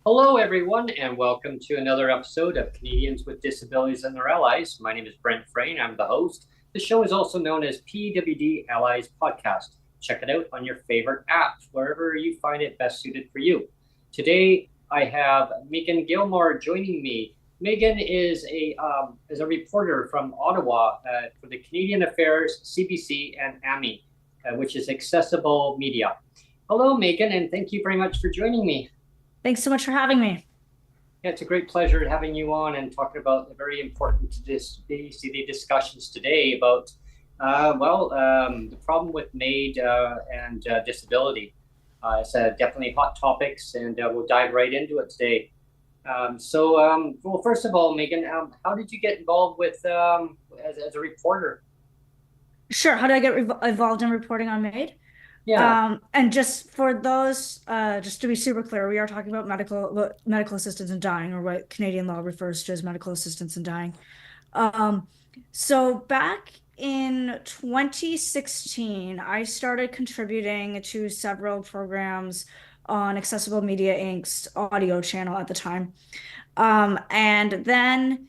Hello, everyone, and welcome to another episode of Canadians with Disabilities and Their Allies. My name is Brent Frain. I'm the host. The show is also known as PWD Allies Podcast. Check it out on your favorite app, wherever you find it best suited for you. Today, I have Meagan Gillmore joining me. Meagan is a reporter from Ottawa for the Canadian Affairs, CBC, and AMI, which is Accessible Media. Hello, Meagan, and thank you very much for joining me. Thanks so much for having me. Yeah, it's a great pleasure having you on and talking about the very important discussions today about, the problem with MAiD and disability. It's definitely hot topics, and we'll dive right into it today. Well, first of all, Meagan, how did you get involved with as a reporter? Sure. How did I get involved in reporting on MAiD? Yeah. And just for those, just to be super clear, we are talking about medical assistance in dying, or what Canadian law refers to as medical assistance in dying. So back in 2016, I started contributing to several programs on Accessible Media Inc.'s audio channel at the time. And then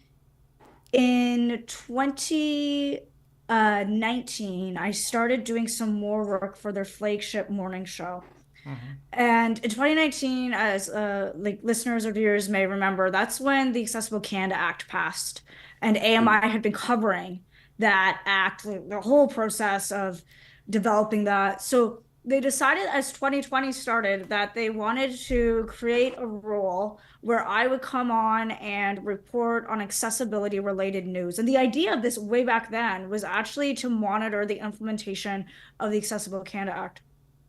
in 2019, I started doing some more work for their flagship morning show. And in 2019, as listeners or viewers may remember, that's when the Accessible Canada Act passed, and AMI had been covering that act, the whole process of developing that. So they decided, as 2020 started, that they wanted to create a role where I would come on and report on accessibility related news. And the idea of this way back then was actually to monitor the implementation of the Accessible Canada Act.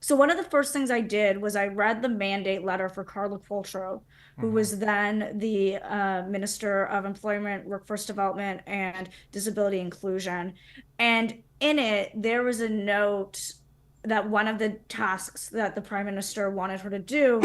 So one of the first things I did was I read the mandate letter for Carla Qualtrough, who was then the Minister of Employment, Workforce Development, and Disability Inclusion. And in it, there was a note that one of the tasks that the Prime Minister wanted her to do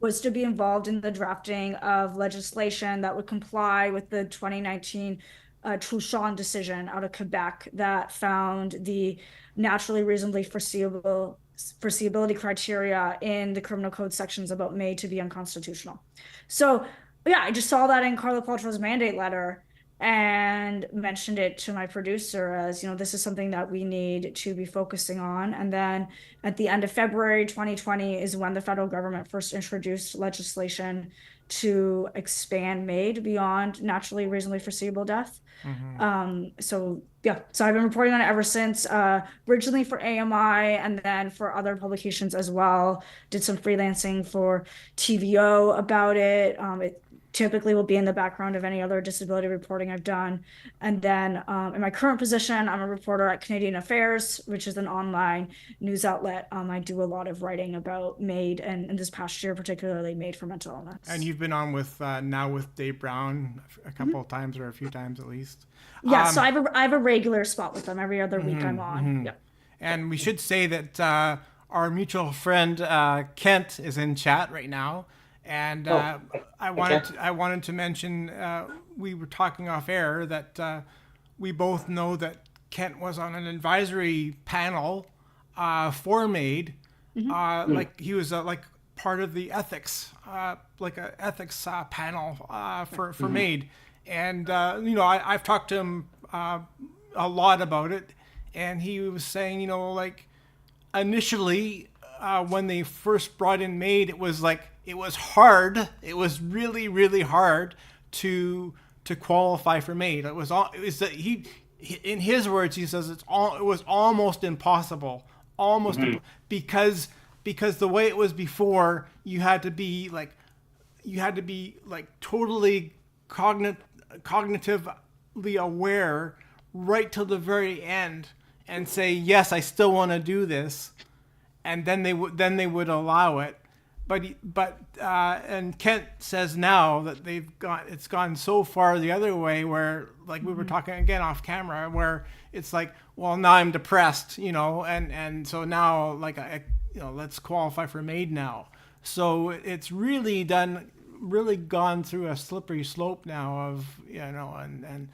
was to be involved in the drafting of legislation that would comply with the 2019 Truchon decision out of Quebec that found the naturally reasonably foreseeability criteria in the criminal code sections about MAiD to be unconstitutional. So yeah, I just saw that in Carla Qualtrough's mandate letter and mentioned it to my producer as, this is something that we need to be focusing on. And then at the end of February 2020 is when the federal government first introduced legislation to expand MAiD beyond naturally reasonably foreseeable death. So I've been reporting on it ever since, originally for AMI and then for other publications as well. Did some freelancing for TVO about it. It typically will be in the background of any other disability reporting I've done. And then in my current position, I'm a reporter at Canadian Affairs, which is an online news outlet. I do a lot of writing about MAiD, and this past year, particularly MAiD for mental illness. And you've been on with now with Dave Brown a couple of times, or a few times at least. Yeah, so I have a regular spot with them every other week I'm on. Yeah. And we should say that our mutual friend Kent is in chat right now. And I wanted to mention, we were talking off air that we both know that Kent was on an advisory panel for MAiD, like he was like part of the ethics, like an ethics panel for MAiD. And I've talked to him a lot about it, and he was saying, initially when they first brought in MAiD, it was hard. It was really, really hard to to qualify for MAiD. It was that he in his words, he says it was almost impossible, because the way it was before, you had to be like totally cognitively aware right till the very end and say, yes, I still want to do this, and then they would allow it. And Kent says now that it's gone so far the other way, where like we were talking again off camera, where it's like, well, now I'm depressed, and so now like let's qualify for MAiD now. So it's really gone through a slippery slope now of, and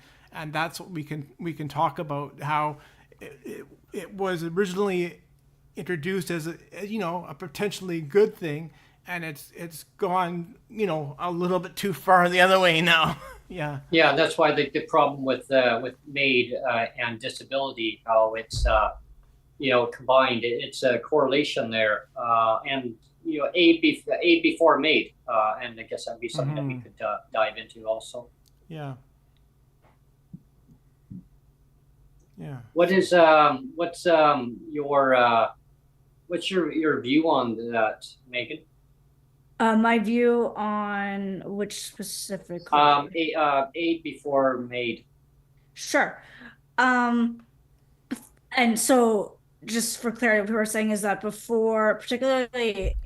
that's what we can talk about, how it was originally introduced as a potentially good thing, and it's gone a little bit too far the other way now. Yeah, that's why the problem with MAiD and disability, how it's combined, it's a correlation there, and aid before MAiD, and I guess that'd be something that we could dive into also. Yeah. What's your view on that, Meagan? My view on which specific aid before MAiD. Sure. And so just for clarity, what we were saying is that before, particularly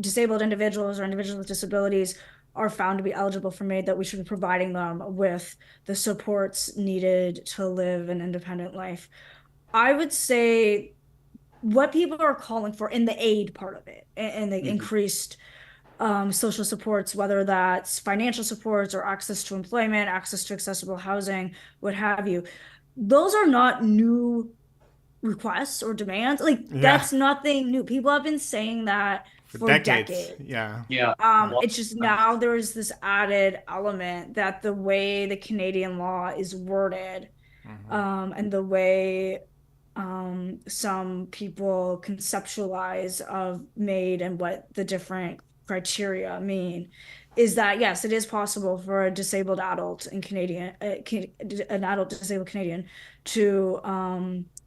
disabled individuals or individuals with disabilities are found to be eligible for MAiD, that we should be providing them with the supports needed to live an independent life. I would say what people are calling for in the aid part of it, and the increased social supports, whether that's financial supports or access to employment, access to accessible housing, what have you, those are not new requests or demands. That's nothing new. People have been saying that for decades. Yeah. It's just now there's this added element that the way the Canadian law is worded, and the way some people conceptualize of MAiD and what the different criteria mean, is that yes, it is possible for a disabled adult in Canadian, an adult disabled Canadian, to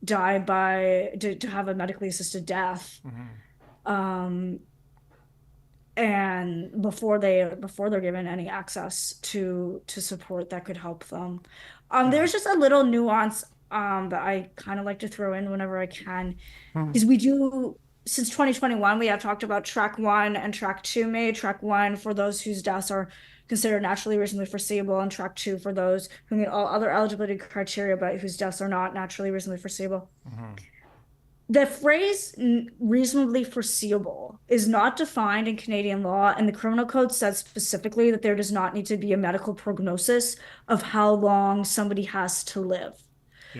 die to have a medically assisted death, and before they're given any access to support that could help them. There's just a little nuance that I kind of like to throw in whenever I can, is we do, since 2021, we have talked about track 1 and track 2 MAiD. Track 1 for those whose deaths are considered naturally reasonably foreseeable, and track 2 for those who meet all other eligibility criteria but whose deaths are not naturally reasonably foreseeable. The phrase reasonably foreseeable is not defined in Canadian law, and the criminal code says specifically that there does not need to be a medical prognosis of how long somebody has to live.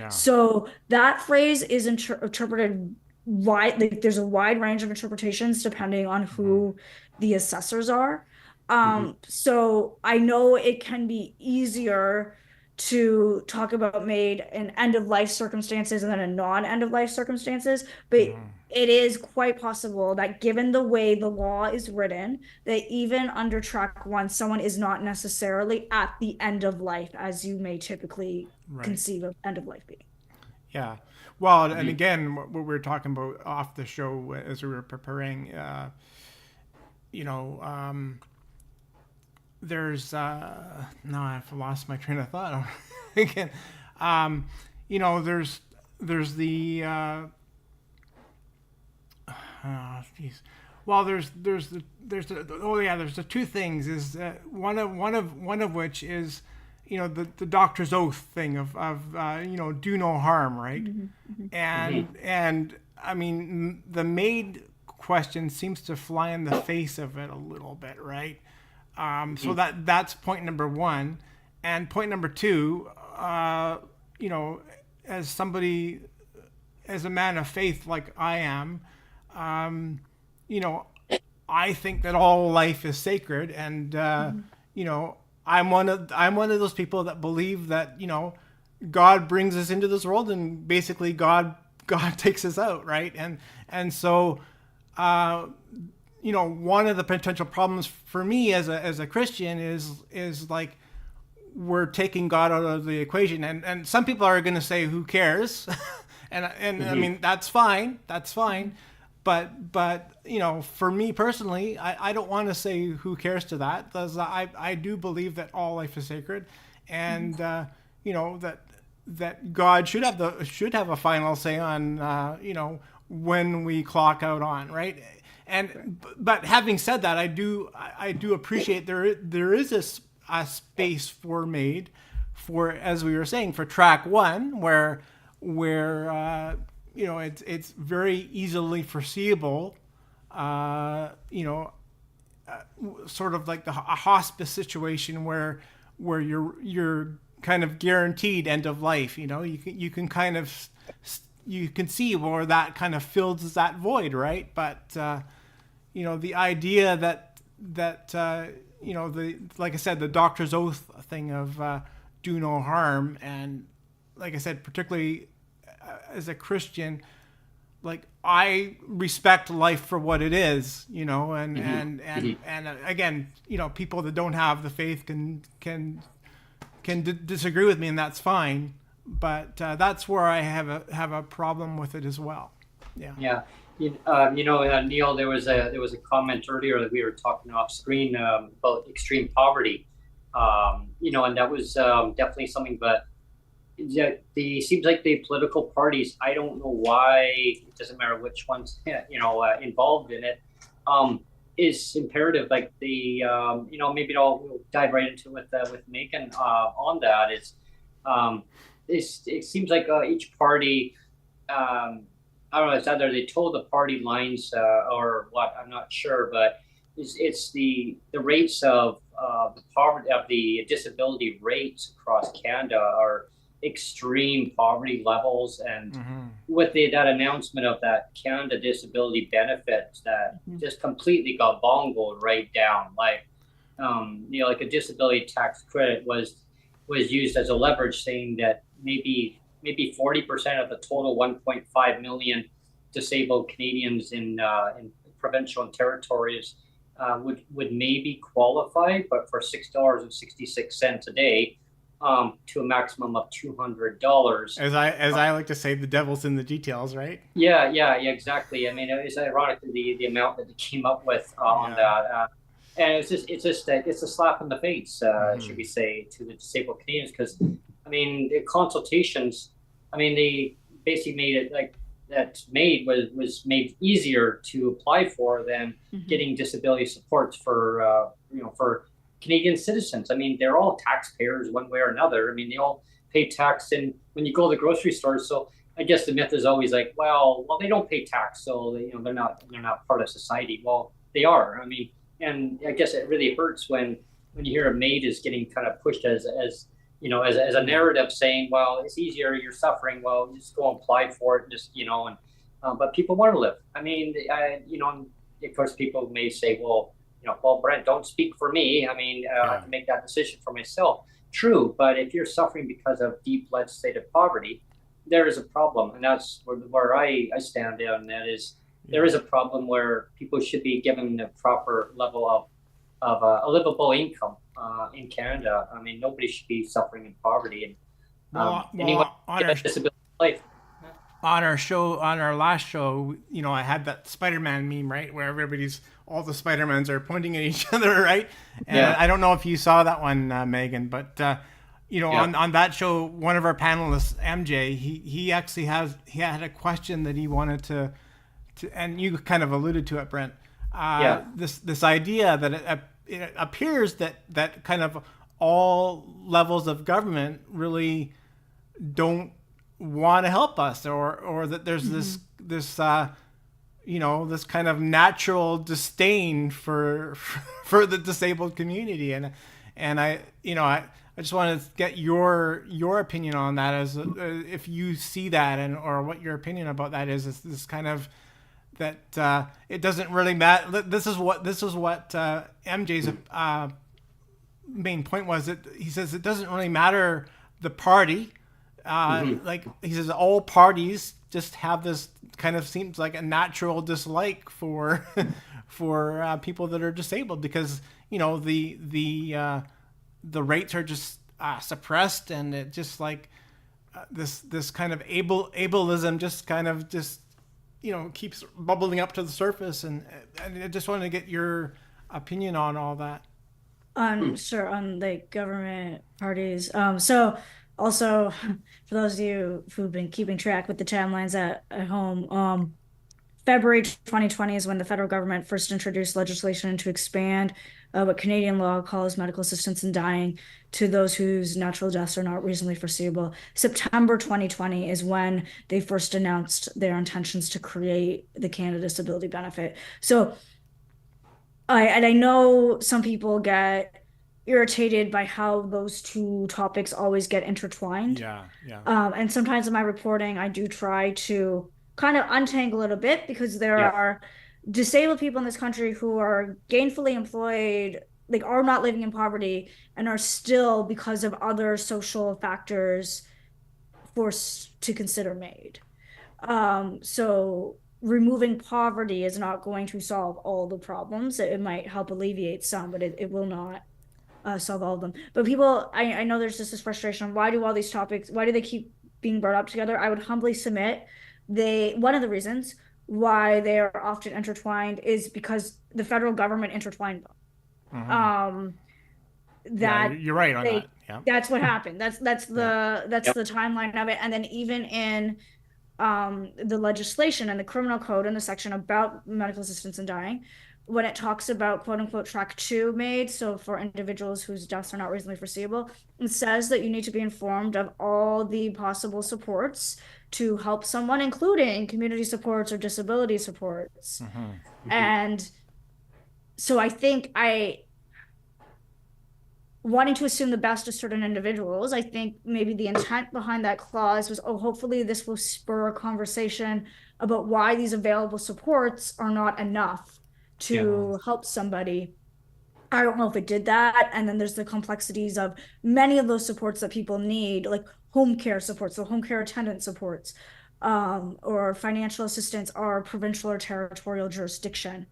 So that phrase is interpreted wide. There's a wide range of interpretations depending on who the assessors are. So I know it can be easier to talk about MAiD in end-of-life circumstances and then in non-end-of-life circumstances, but it is quite possible that given the way the law is written, that even under track 1, someone is not necessarily at the end of life as you may typically conceive of end of life being. Yeah. Well, and again, what we were talking about off the show as we were preparing, there's no, I've lost my train of thought again. There's the well, there's the two things, is one of which is the doctor's oath thing of do no harm, right? And I mean, the MAiD question seems to fly in the face of it a little bit, right? So that's point number 1. And point number 2, as a man of faith like I am, I think that all life is sacred, and I'm one of those people that believe that God brings us into this world, and basically God takes us out, right? And so one of the potential problems for me as a Christian is like, we're taking God out of the equation. And some people are going to say, who cares? and I mean, that's fine. But for me personally, I don't want to say who cares to that, because I do believe that all life is sacred, and that God should have a final say on when we clock out on, right? But having said that, I do appreciate there is a space for MAiD, for, as we were saying, for track one, where it's very easily foreseeable, sort of like a hospice situation where you're kind of guaranteed end of life. You can kind of, you can see where that kind of fills that void, right? But the idea that like I said, the doctor's oath thing of do no harm, and like I said, particularly as a Christian, like, I respect life for what it is, and again, people that don't have the faith can disagree with me, and that's fine. But that's where I have a problem with it as well. Yeah. Neil, there was a comment earlier that we were talking off screen about extreme poverty, and that was definitely something. But seems like the political parties, I don't know why, it doesn't matter which ones, involved in it, is imperative. Like maybe we'll dive right into with Meagan on that. It seems like each party, I don't know, it's either they toe the party lines or what, I'm not sure, but it's the rates of the poverty, of the disability rates across Canada are extreme poverty levels, and with that announcement of that Canada disability benefit that just completely got bongoed right down, like like a disability tax credit was used as a leverage, saying that maybe 40% of the total 1.5 million disabled Canadians in provincial and territories would maybe qualify, but for $6.66 a day, to a maximum of $200. As I like to say, the devil's in the details, right? Yeah, exactly. I mean, it's ironic the amount that they came up with on that, and it's a slap in the face, should we say, to the disabled Canadians, because I mean, the consultations, I mean, they basically made it like that MAiD was made easier to apply for than getting disability supports for Canadian citizens. I mean, they're all taxpayers one way or another. I mean, they all pay tax when you go to the grocery store. So I guess the myth is always like, well, they don't pay tax, so they're not part of society. Well, they are. I mean, and I guess it really hurts when you hear a MAiD is getting kind of pushed as a narrative saying, well, it's easier, you're suffering, well, just go and apply for it, just, but people want to live. I mean, of course, people may say, well, Brent, don't speak for me. I mean, I can make that decision for myself. True, but if you're suffering because of deep legislative poverty, there is a problem, and that's where I stand on that. There is a problem where people should be given the proper level of a livable income in Canada. I mean, nobody should be suffering in poverty, and anyone get a disability life. On our last show, I had that Spider-Man meme, right, where all the Spider-Mans are pointing at each other, right? And I don't know if you saw that one, Meagan, but on that show, one of our panelists, MJ, he actually had a question that he wanted to, and you kind of alluded to it, Brent. This idea that it appears that kind of all levels of government really don't want to help us, or that there's this this kind of natural disdain for the disabled community, and I just want to get your opinion on that, as if you see that, or what your opinion about that is this kind of that it doesn't really matter. This is what MJ's main point was, that he says it doesn't really matter the party. Like he says, all parties just have this kind of, seems like a natural dislike for people that are disabled, because the rates are just suppressed, and it just like this kind of ableism just keeps bubbling up to the surface, and I just wanted to get your opinion on all that. Sure, on the government parties. So also for those of you who've been keeping track with the timelines at home, February 2020 is when the federal government first introduced legislation to expand what Canadian law calls medical assistance in dying to those whose natural deaths are not reasonably foreseeable. September 2020 is when they first announced their intentions to create the Canada Disability Benefit. So I know some people get irritated by how those two topics always get intertwined. Yeah, yeah. And sometimes in my reporting, I do try to kind of untangle it a bit, because there are disabled people in this country who are gainfully employed, like are not living in poverty, and are still, because of other social factors, forced to consider MAiD. So removing poverty is not going to solve all the problems. It might help alleviate some, but it will not solve all of them. But people, I know there's just this frustration. Why do all these topics, why do they keep being brought up together? I would humbly submit one of the reasons why they are often intertwined is because the federal government intertwined them. You're right on that. Yeah. That's what happened. That's the timeline of it. And then even in the legislation and the criminal code in the section about medical assistance in dying, when it talks about quote unquote track 2 MAiD, so for individuals whose deaths are not reasonably foreseeable, it says that you need to be informed of all the possible supports to help someone, including community supports or disability supports. And so I think wanting to assume the best of certain individuals, I think maybe the intent behind that clause was, hopefully this will spur a conversation about why these available supports are not enough to help somebody. I don't know if it did that. And then there's the complexities of many of those supports that people need, like home care supports, so home care attendant supports, or financial assistance, are provincial or territorial jurisdiction,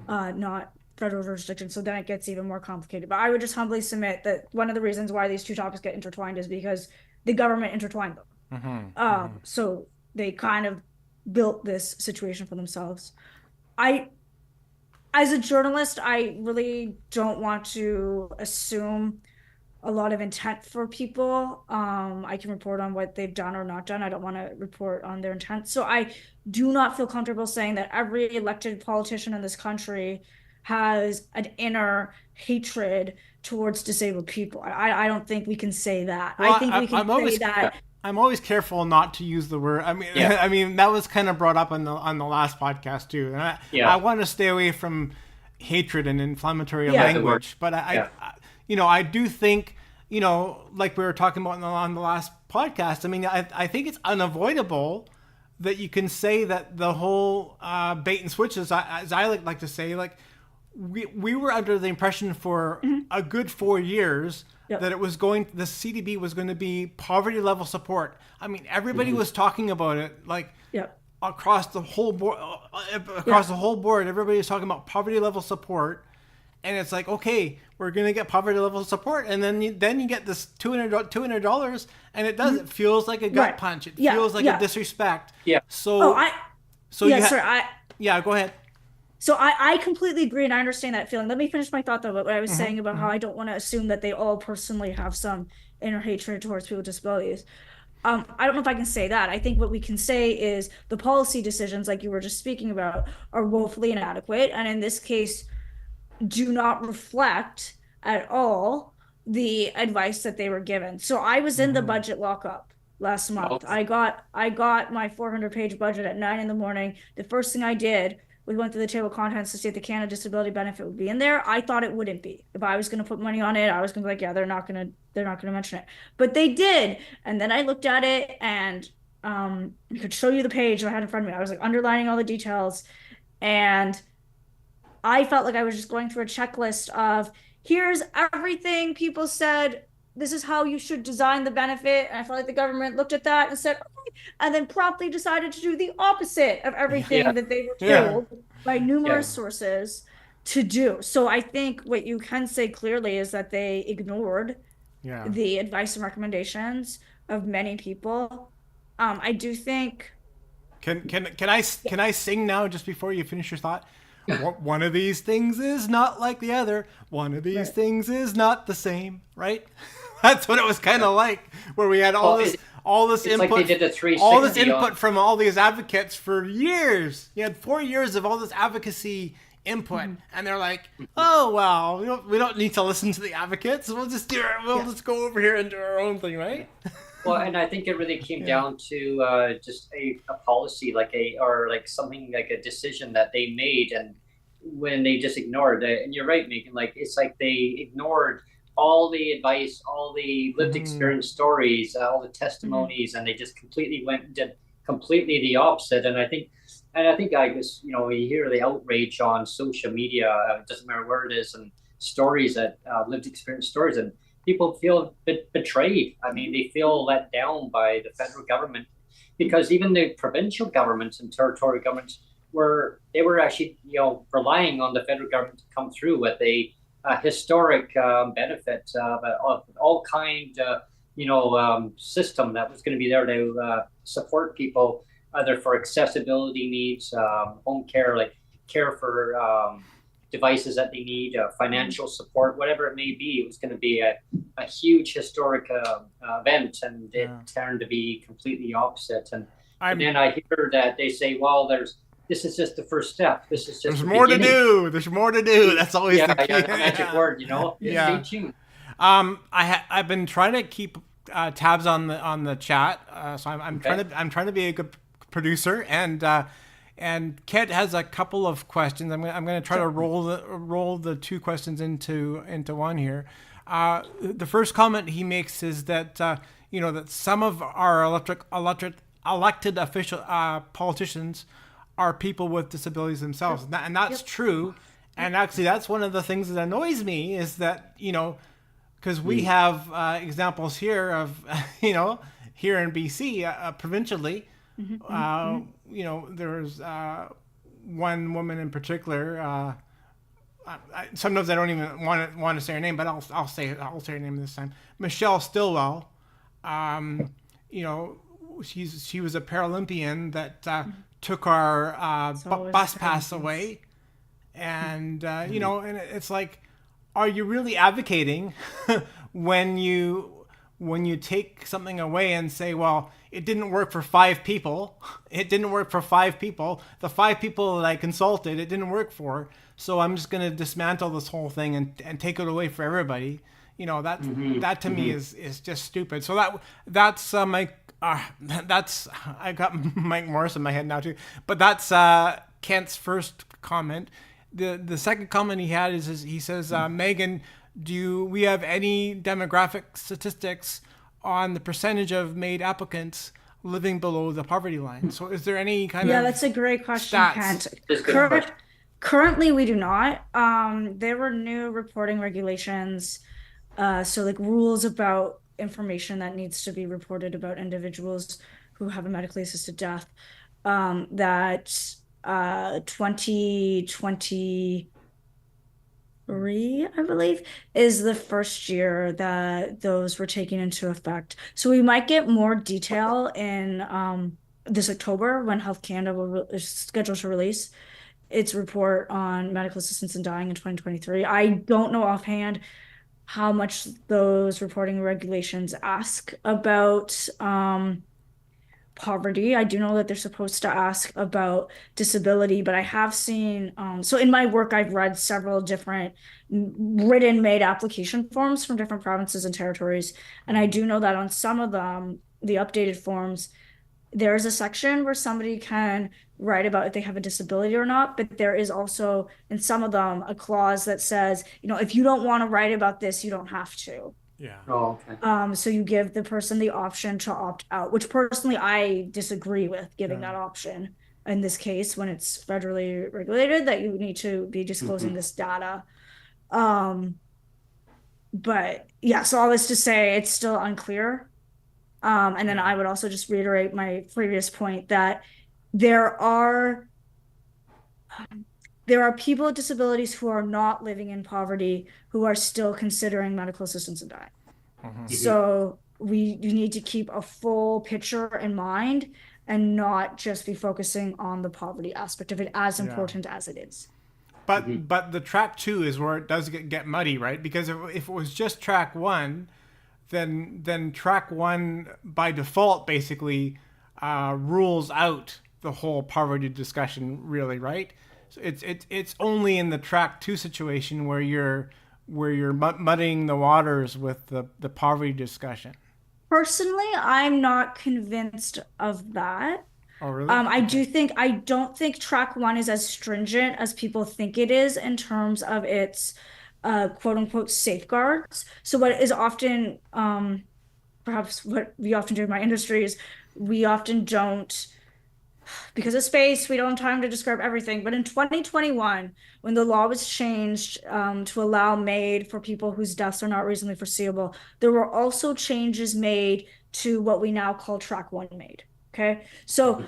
not federal jurisdiction. So then it gets even more complicated. But I would just humbly submit that one of the reasons why these two topics get intertwined is because the government intertwined them. So they kind of built this situation for themselves. As a journalist, I really don't want to assume a lot of intent for people. I can report on what they've done or not done. I don't want to report on their intent. So I do not feel comfortable saying that every elected politician in this country has an inner hatred towards disabled people. I don't think we can say that. Well, I think we can say that. I'm always careful not to use the word. I mean, I mean that was kind of brought up on the last podcast too, and I want to stay away from hatred and inflammatory language. But I do think, like we were talking about on the last podcast. I mean, I think it's unavoidable that you can say that the whole bait and switch, as I like to say, like we were under the impression for a good 4 years. That it was the CDB was going to be poverty level support. I mean, everybody was talking about it, like across the whole board. The whole board, everybody was talking about poverty level support, and it's like, okay, we're going to get poverty level support, and then you get this $200, and it does. It feels like a gut punch. It feels like a disrespect. Yeah. So. Go ahead. So I completely agree, and I understand that feeling. Let me finish my thought, though, about what I was saying about how I don't want to assume that they all personally have some inner hatred towards people with disabilities. I don't know if I can say that. I think what we can say is the policy decisions, like you were just speaking about, are woefully inadequate, and in this case, do not reflect at all the advice that they were given. So I was in the budget lockup last month. I got my 400-page budget at 9 a.m. The first thing I did, we went through the table of contents to see if the Canada Disability Benefit would be in there. I thought it wouldn't be. If I was going to put money on it, I was going to be like, yeah, they're not going to mention it. But they did. And then I looked at it, and I could show you the page I had in front of me. I was like underlining all the details, and I felt like I was just going through a checklist of, here's everything people said, this is how you should design the benefit. And I felt like the government looked at that and said, okay, and then promptly decided to do the opposite of everything that they were told by numerous sources to do. So I think what you can say clearly is that they ignored Yeah. the advice and recommendations of many people. I do think. Can I sing now just before you finish your thought? One of these things is not like the other. One of these Right. things is not the same, right? That's what it was kind of like, where we had Well, all this it's input, like they did a all this 360 input on. from all these advocates for years. You had 4 years of all this advocacy input, and they're like, "Oh well, we don't need to listen to the advocates. We'll just go over here and do our own thing, right?" Well, and I think it really came down to just a policy, or like something like a decision that they made, and when they just ignored it. And you're right, Meagan. Like it's like they ignored all the advice, all the lived experience stories, all the testimonies, and they just completely went and did completely the opposite. And I think I guess you hear the outrage on social media. It doesn't matter where it is, and stories that lived experience stories, and people feel betrayed. I mean, they feel let down by the federal government, because even the provincial governments and territorial governments were actually relying on the federal government to come through with a historic benefit of all kind system that was going to be there to support people either for accessibility needs, home care, like care for devices that they need, financial support, whatever it may be. It was going to be a huge historic event, and it turned to be completely opposite. And then I hear that they say, well, this is just the first step. This is just There's the more to beginning. do. There's more to do. That's always the key. The magic word, Yeah. Stay tuned. I've been trying to keep tabs on the chat, so I'm Okay. trying to be a good producer, and Kent has a couple of questions. I'm going to try to roll the two questions into one here. The first comment he makes is that that some of our elected official politicians are people with disabilities themselves, and that's true. And actually, that's one of the things that annoys me is that because we have examples here of here in BC provincially. There's one woman in particular. Sometimes I don't even want to say her name, but I'll say her name this time. Michelle Stilwell. She was a Paralympian that took our bus pass away, and and it's like, are you really advocating when you take something away and say, well, it didn't work for 5 people. It didn't work for 5 people. The 5 people that I consulted, it didn't work for. So I'm just going to dismantle this whole thing and take it away for everybody. That to me is just stupid. So that's Mike. That's I got Mike Morris in my head now too. But that's Kent's first comment. The second comment he had is he says, Meagan, do we have any demographic statistics on the percentage of MAiD applicants living below the poverty line? So is there any kind of that's a great question, stats? Kent. Currently, we do not. There were new reporting regulations, so like rules about information that needs to be reported about individuals who have a medically assisted death, that 2023, I believe, is the first year that those were taken into effect. So we might get more detail in this October when Health Canada is scheduled to release its report on medical assistance in dying in 2023. I don't know offhand how much those reporting regulations ask about poverty. I do know that they're supposed to ask about disability, but I have seen, so in my work, I've read several different written MAiD application forms from different provinces and territories. And I do know that on some of them, the updated forms, there's a section where somebody can write about if they have a disability or not, but there is also in some of them a clause that says, if you don't want to write about this, you don't have to. Yeah. Oh, okay. So you give the person the option to opt out, which personally I disagree with giving that option in this case when it's federally regulated that you need to be disclosing this data. But yeah, so all this to say it's still unclear. And then I would also just reiterate my previous point that there are people with disabilities who are not living in poverty who are still considering medical assistance in dying. So you need to keep a full picture in mind and not just be focusing on the poverty aspect of it, as important as it is. But the track 2 is where it does get muddy, right? Because if it was just track 1, then track 1 by default basically rules out the whole poverty discussion, really, right? So it's only in the track 2 situation where you're muddying the waters with the poverty discussion. Personally, I'm not convinced of that. Oh, really? I don't think track 1 is as stringent as people think it is in terms of its quote unquote safeguards. So what is often perhaps what we often do in my industry is we often don't, because of space, we don't have time to describe everything. But in 2021, when the law was changed to allow MAiD for people whose deaths are not reasonably foreseeable, there were also changes made to what we now call track 1 MAiD. Okay. So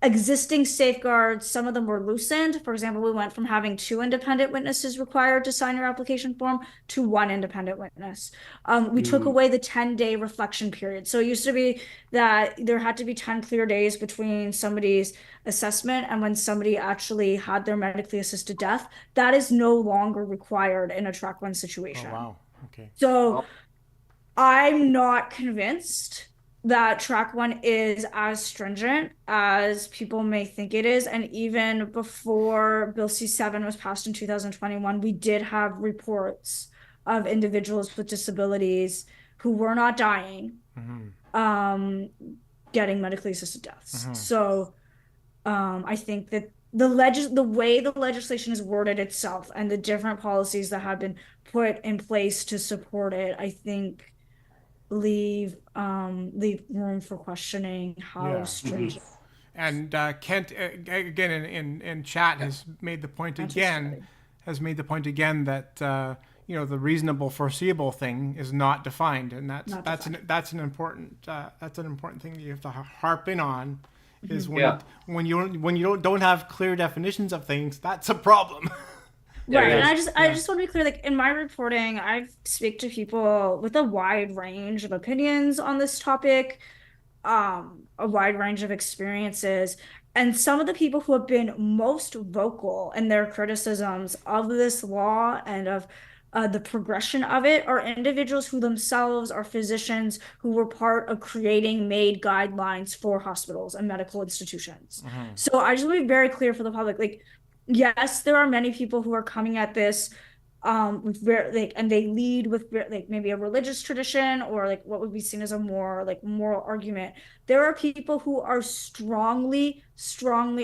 existing safeguards, some of them were loosened. For example, we went from having 2 independent witnesses required to sign your application form to 1 independent witness. We took away the 10-day reflection period. So it used to be that there had to be 10 clear days between somebody's assessment and when somebody actually had their medically assisted death. That is no longer required in a track 1 situation. Oh, wow. Okay. So I'm not convinced that track 1 is as stringent as people may think it is. And even before Bill C-7 was passed in 2021, we did have reports of individuals with disabilities who were not dying, getting medically assisted deaths. So I think that the way the legislation is worded itself and the different policies that have been put in place to support it, I think leave room for questioning how stringent. And Kent again in chat has made the point again that the reasonable foreseeable thing is not defined, and that's an important thing that you have to harp in on. Is when you don't have clear definitions of things, that's a problem. Right. And I just want to be clear, like in my reporting, I speak to people with a wide range of opinions on this topic, a wide range of experiences. And some of the people who have been most vocal in their criticisms of this law and of the progression of it are individuals who themselves are physicians who were part of creating MAiD guidelines for hospitals and medical institutions. So I just want to be very clear for the public, like, yes, there are many people who are coming at this with and they lead with like maybe a religious tradition or like what would be seen as a more like moral argument. There are people who are strongly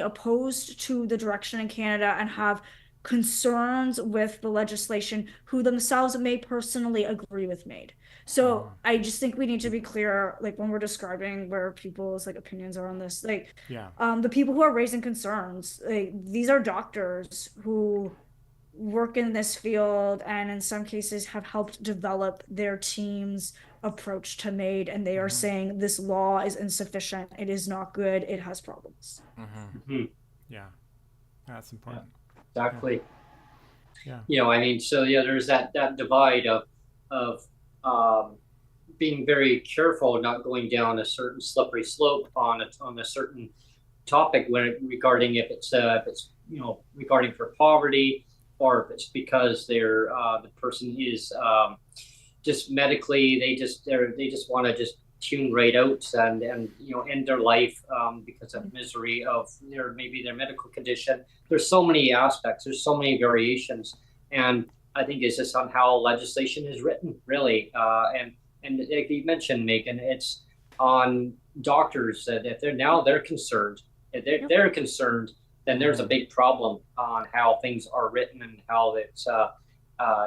opposed to the direction in Canada and have concerns with the legislation who themselves may personally agree with MAiD. So I just think we need to be clear, like when we're describing where people's like opinions are on this, like the people who are raising concerns, like these are doctors who work in this field and in some cases have helped develop their team's approach to MAiD, and they are saying this law is insufficient, it is not good, it has problems. Yeah, that's important. Exactly. I mean, so there's that divide of being very careful, not going down a certain slippery slope on a certain topic regarding if it's regarding for poverty, or if it's because they're the person is just medically they just want to just tune right out and end their life because of misery of their medical condition. There's so many aspects, there's so many variations, and I think it's just on how legislation is written, really. And like you mentioned, Meagan, it's on doctors that if they're concerned, if they're concerned, then there's a big problem on how things are written and how it's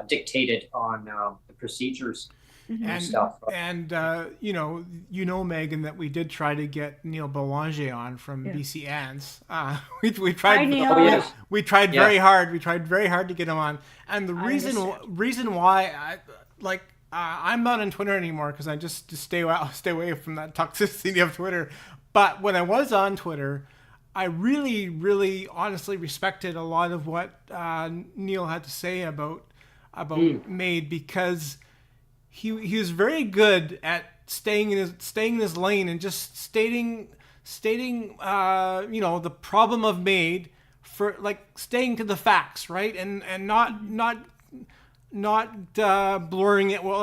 dictated on the procedures. And stuff. And Meagan, that we did try to get Neil Belanger on from BC Ants. We tried. Hi, Neil. We tried very hard. We tried very hard to get him on. And the reason why I'm not on Twitter anymore because I just stay away from that toxicity of Twitter. But when I was on Twitter, I really, really honestly respected a lot of what Neil had to say about MAiD, because he was very good at staying in his lane and just stating the problem of MAiD, for like staying to the facts, right, and not blurring it, well,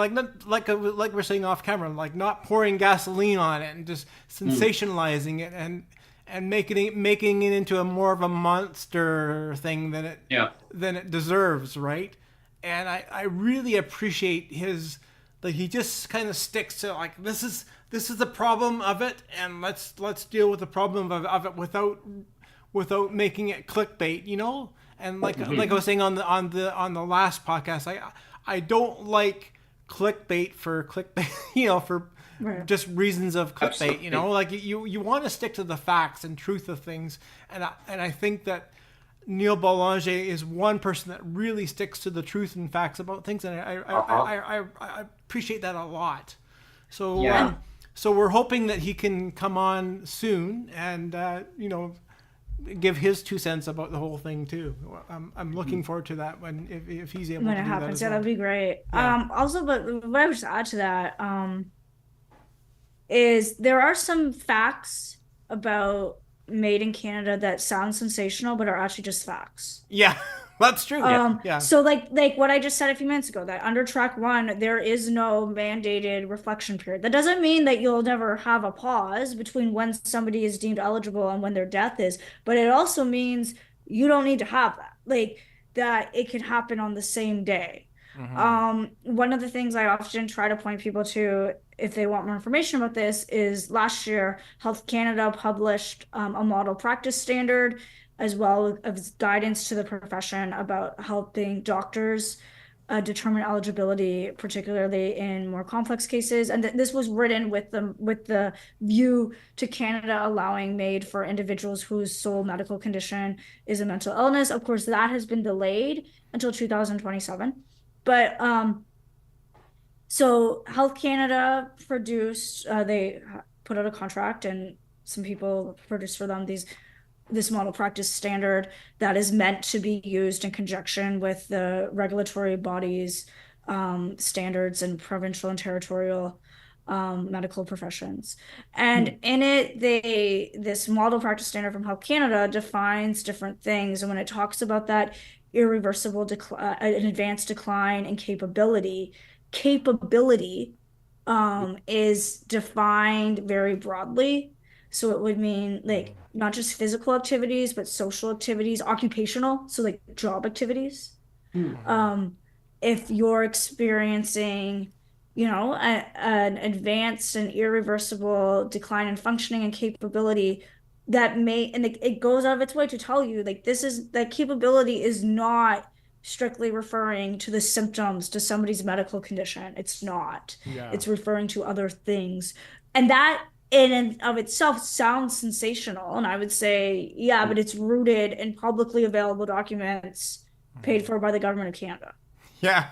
like we're saying off camera, like not pouring gasoline on it and just sensationalizing it and making it into a more of a monster thing than it deserves, right? And I really appreciate his, like, he just kind of sticks to, like, this is the problem of it, and let's deal with the problem of it without making it clickbait, you know. And like I was saying on the last podcast, I don't like clickbait for clickbait, you know, for just reasons of clickbait. Absolutely. You know, like you want to stick to the facts and truth of things, and I think that Neil Boulanger is one person that really sticks to the truth and facts about things, and I appreciate that a lot. So so we're hoping that he can come on soon and give his 2 cents about the whole thing too. I'm looking forward to that if he's able to do happens. that. That'd be great. Yeah. Also, but what I would just add to that is there are some facts about MAiD in Canada that sound sensational but are actually just facts. Yeah, that's true. Yeah. So like what I just said a few minutes ago, that under track 1 there is no mandated reflection period. That doesn't mean that you'll never have a pause between when somebody is deemed eligible and when their death is, but it also means you don't need to have that. Like, that it can happen on the same day. One of the things I often try to point people to, if they want more information about this, is last year Health Canada published a model practice standard, as well as guidance to the profession about helping doctors determine eligibility, particularly in more complex cases. And this was written with the view to Canada allowing MAiD for individuals whose sole medical condition is a mental illness. Of course, that has been delayed until 2027. But so Health Canada produced, they put out a contract, and some people produced for them this model practice standard that is meant to be used in conjunction with the regulatory bodies, standards, and provincial and territorial medical professions. And in it, this model practice standard from Health Canada defines different things. And when it talks about that irreversible an advanced decline in capability is defined very broadly. So it would mean, like, not just physical activities, but social activities, occupational, so like job activities. If you're experiencing, an advanced and irreversible decline in functioning and capability, that may, and it goes out of its way to tell you, like, that capability is not strictly referring to the symptoms to somebody's medical condition. It's not. It's referring to other things. And that in and of itself sounds sensational. And I would say, but it's rooted in publicly available documents paid for by the government of Canada. Yeah.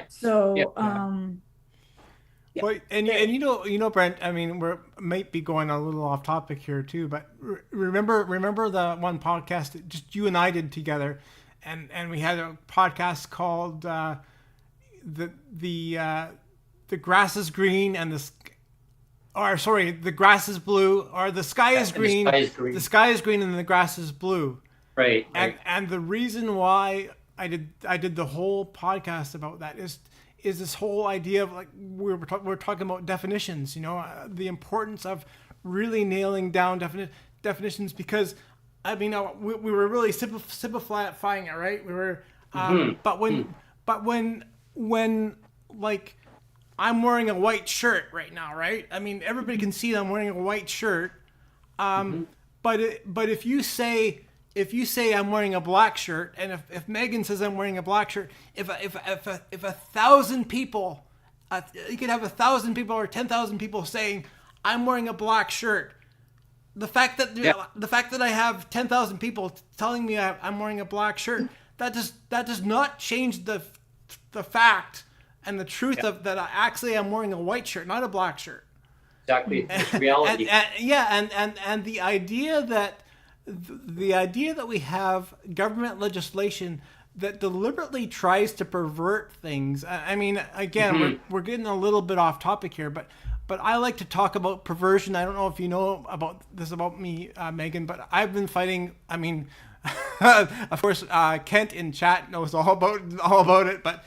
So, Well, and Brent, I mean, we might be going a little off topic here too, but remember the one podcast that just you and I did together, and we had a podcast called the grass is green and the grass is blue, or the sky is green. The sky is green and the grass is blue. Right. And the reason why I did the whole podcast about that is this whole idea of, like, we're talking about definitions, the importance of really nailing down definitions, because I mean, we were really simplifying it, right? We were, but when like, I'm wearing a white shirt right now, right? I mean, everybody can see that I'm wearing a white shirt. But if you say I'm wearing a black shirt, and if Meagan says I'm wearing a black shirt, if 1,000 people, you could have 1,000 people or 10,000 people saying I'm wearing a black shirt, the fact that I have 10,000 people telling me I'm wearing a black shirt, that does not change the fact and the truth of that I'm wearing a white shirt, not a black shirt. Exactly, it's reality. And the idea that we have government legislation that deliberately tries to pervert things. I mean, again, we're getting a little bit off topic here, but I like to talk about perversion. I don't know if you know about this about me, Meagan, but I've been fighting. I mean, of course, Kent in chat knows all about it. But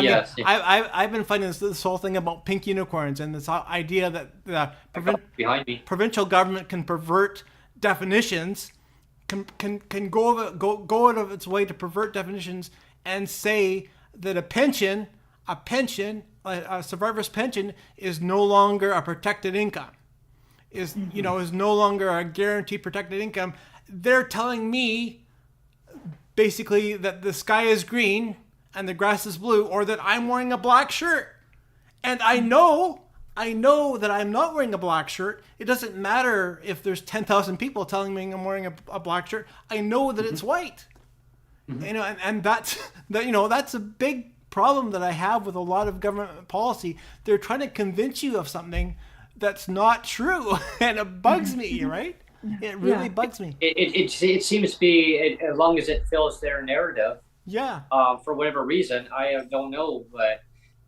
yes, I've been fighting this whole thing about pink unicorns and this idea that the provincial government can pervert definitions, can go out of its way to pervert definitions and say that a survivor's pension is no longer a protected income, is no longer a guaranteed protected income. They're telling me basically that the sky is green and the grass is blue, or that I'm wearing a black shirt. And I know that I'm not wearing a black shirt. It doesn't matter if there's 10,000 people telling me I'm wearing a black shirt. I know that it's white. And that's a big problem that I have with a lot of government policy. They're trying to convince you of something that's not true, and it bugs me, right? It really bugs me. It seems to be, as long as it fills their narrative. Yeah. For whatever reason, I don't know, but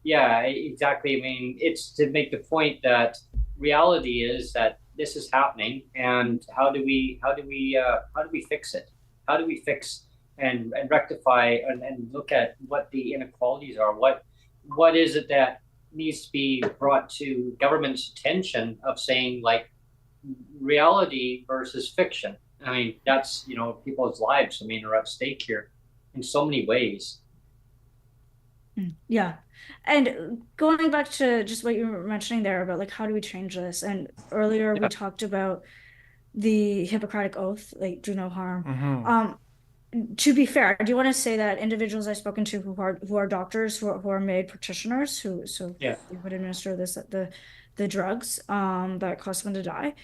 yeah, exactly. I mean, it's to make the point that reality is that this is happening, and how do we fix it? How do we fix and rectify and look at what the inequalities are? What is it that needs to be brought to government's attention of saying, like, reality versus fiction? I mean, that's, people's lives, are at stake here in so many ways. Yeah. And going back to just what you were mentioning there about, like, how do we change this? And earlier we talked about the Hippocratic Oath, like, do no harm. To be fair, I do want to say that individuals I've spoken to who are doctors, who are MAiD practitioners, who would administer the drugs that cause someone to die.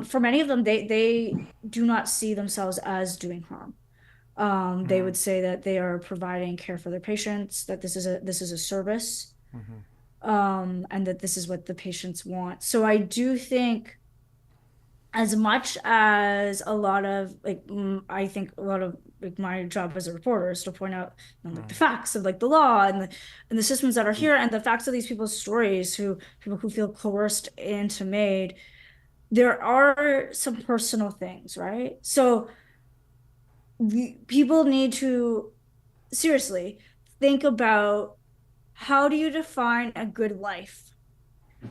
For many of them, they do not see themselves as doing harm. They would say that they are providing care for their patients, that this is a service, and that this is what the patients want. So I do think, as much as a lot of, like, I think a lot of, like, my job as a reporter is to point out, like, the facts of, like, the law and the systems that are here, and the facts of these people's stories, people who feel coerced into MAiD. There are some personal things, right? So people need to seriously think about, how do you define a good life?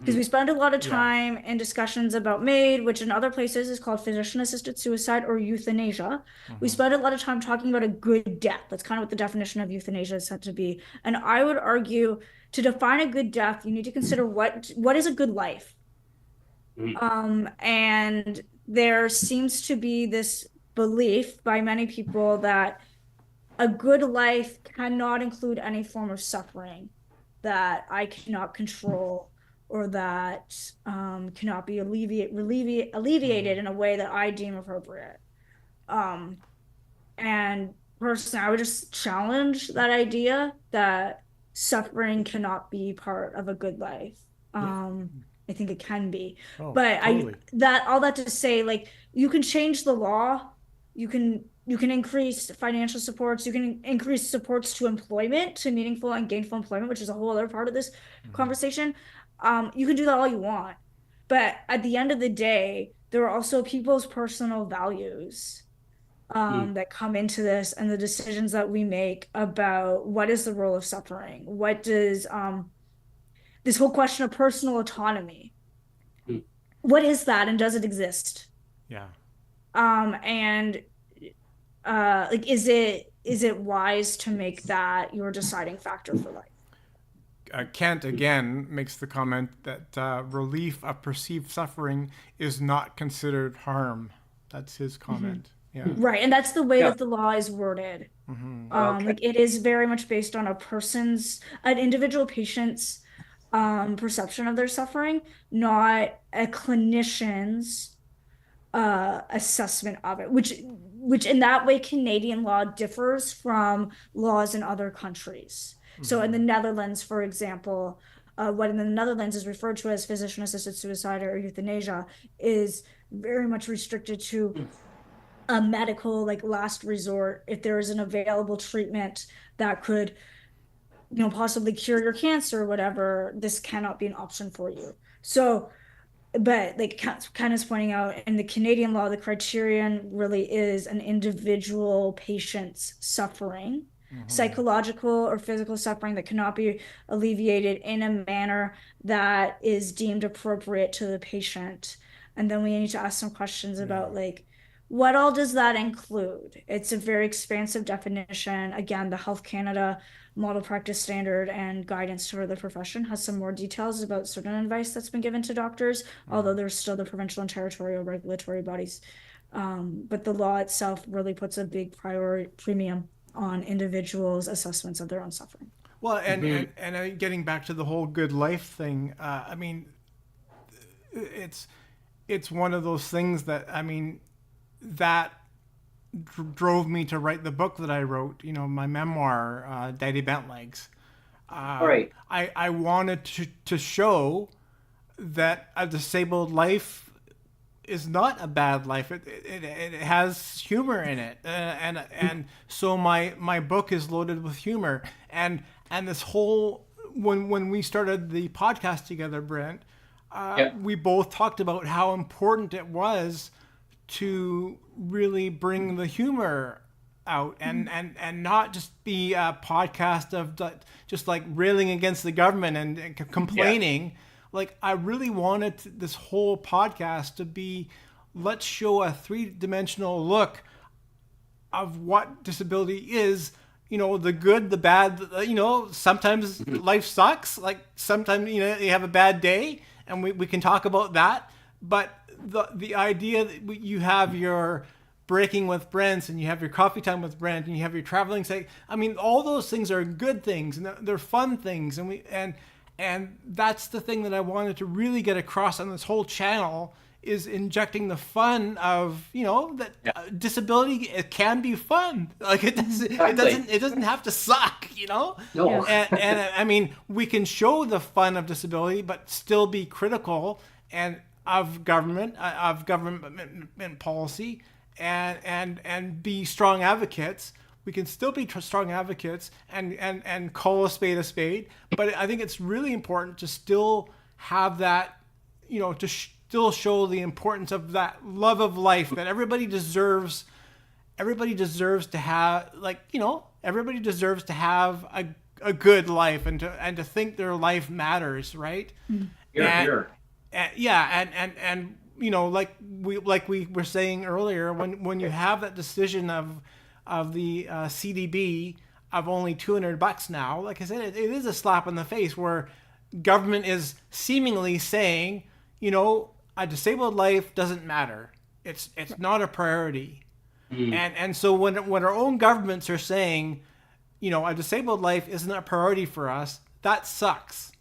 Because we spend a lot of time in discussions about MAiD, which in other places is called physician-assisted suicide or euthanasia. We spend a lot of time talking about a good death. That's kind of what the definition of euthanasia is said to be. And I would argue, to define a good death, you need to consider what is a good life. And there seems to be this belief by many people that a good life cannot include any form of suffering that I cannot control, or that cannot be alleviated in a way that I deem appropriate. And personally, I would just challenge that idea that suffering cannot be part of a good life. I think it can be, but totally. All that to say, like, you can change the law, you can increase financial supports, you can increase supports to employment, to meaningful and gainful employment, which is a whole other part of this conversation. You can do that all you want, but at the end of the day, there are also people's personal values that come into this, and the decisions that we make about what is the role of suffering. What does this whole question of personal autonomy, what is that, and does it exist? And like, is it wise to make that your deciding factor for life? Kent again makes the comment that relief of perceived suffering is not considered harm. That's his comment. Right, and that's the way that the law is worded. Like, it is very much based on an individual patient's perception of their suffering, not a clinician's assessment of it, which in that way Canadian law differs from laws in other countries. So in the Netherlands, for example, what in the Netherlands is referred to as physician-assisted suicide or euthanasia is very much restricted to a medical like last resort. If there is an available treatment that could, possibly cure your cancer or whatever, this cannot be an option for you. So, but like Ken is pointing out, in the Canadian law, the criterion really is an individual patient's suffering, psychological or physical suffering that cannot be alleviated in a manner that is deemed appropriate to the patient. And then we need to ask some questions about like, what all does that include? It's a very expansive definition. Again, the Health Canada model practice standard and guidance for the profession has some more details about certain advice that's been given to doctors, although there's still the provincial and territorial regulatory bodies. But the law itself really puts a big premium on individuals' assessments of their own suffering. Well, and getting back to the whole good life thing, I mean, it's one of those things that, I mean, that drove me to write the book that I wrote, my memoir, Daddy Bent Legs. Right. I wanted to show that a disabled life is not a bad life. It has humor in it, and so my book is loaded with humor. And this whole when we started the podcast together, Brent, we both talked about how important it was to really bring the humor out and not just be a podcast of just like railing against the government and complaining. Like, I really wanted this whole podcast to be, let's show a three-dimensional look of what disability is, the good, the bad, sometimes life sucks. Like, sometimes, you have a bad day, and we can talk about that. But the idea that you have your breaking with Brent, and you have your coffee time with Brent, and you have your traveling, I mean, all those things are good things, and they're fun things. And that's the thing that I wanted to really get across on this whole channel, is injecting the fun of, disability, it can be fun. Like, it doesn't have to suck, No. And I mean, we can show the fun of disability, but still be critical of government policy, and be strong advocates. We can still be strong advocates and call a spade, but I think it's really important to still have that, to still show the importance of that love of life that everybody deserves. Everybody deserves to have, everybody deserves to have a good life, and to think their life matters, right? Sure. And like we were saying earlier, when you have that decision of the CDB of only $200 now, like I said, it is a slap in the face, where government is seemingly saying, a disabled life doesn't matter. It's not a priority. And so when our own governments are saying, a disabled life isn't a priority for us, that sucks.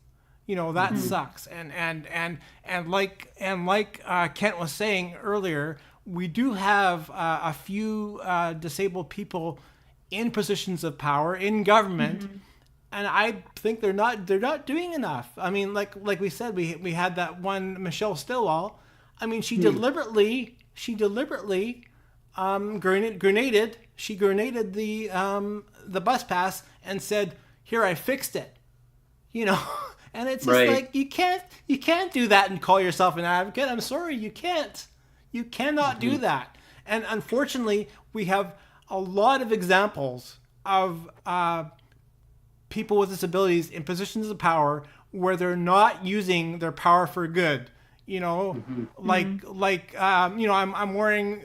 That sucks. And like Kent was saying earlier, we do have a few disabled people in positions of power in government, and I think they're not doing enough. I mean, like we said, we had that one Michelle Stilwell. I mean, she deliberately grenaded the bus pass and said, "Here, I fixed it," And it's just like, you can't do that and call yourself an advocate. I'm sorry, you can't. You cannot do that. And unfortunately, we have a lot of examples of people with disabilities in positions of power where they're not using their power for good. I'm wearing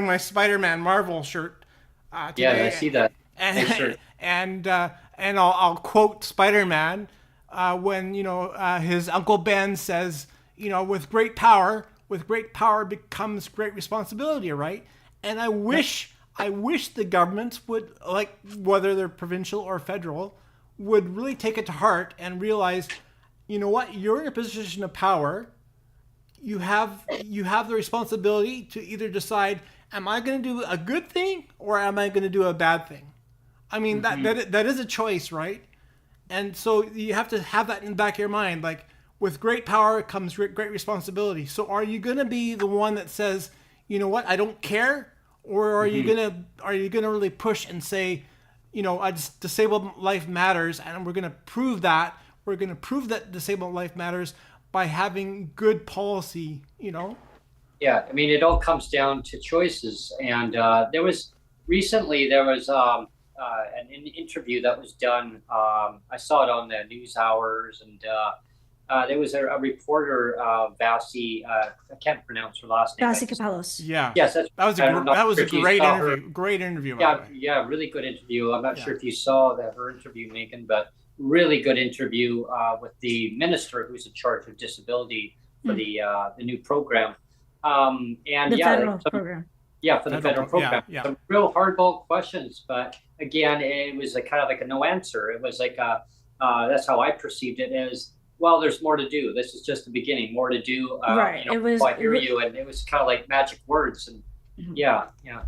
my Spider-Man Marvel shirt today. Yeah, I see that. And I'll quote Spider-Man when his Uncle Ben says, with great power becomes great responsibility, right? And I wish the governments would, like, whether they're provincial or federal, would really take it to heart and realize, what, you're in a position of power. You have the responsibility to either decide, am I going to do a good thing or am I going to do a bad thing? I mean, that is a choice, right? And so you have to have that in the back of your mind. Like, with great power comes great responsibility. So are you going to be the one that says, you know what, I don't care? or are you gonna really push and say, a disabled life matters, and we're gonna prove that disabled life matters by having good policy, Yeah, I mean, it all comes down to choices. And there was an interview that was done. I saw it on the news hours, and there was a reporter, Vasi. I can't pronounce her last name. Vasi Kapelos. Yeah. Yes, that was a great interview. Great interview. Yeah, really good interview. I'm not sure if you saw her interview, Meagan, but really good interview with the minister who's in charge of disability for the new program. And the federal program. Yeah, for the federal program. Yeah. Some real hardball questions, but again, it was kind of like a no answer. It was like that's how I perceived it as, well, there's more to do. This is just the beginning, more to do. Right. It was, I hear you, and it was kind of like magic words. And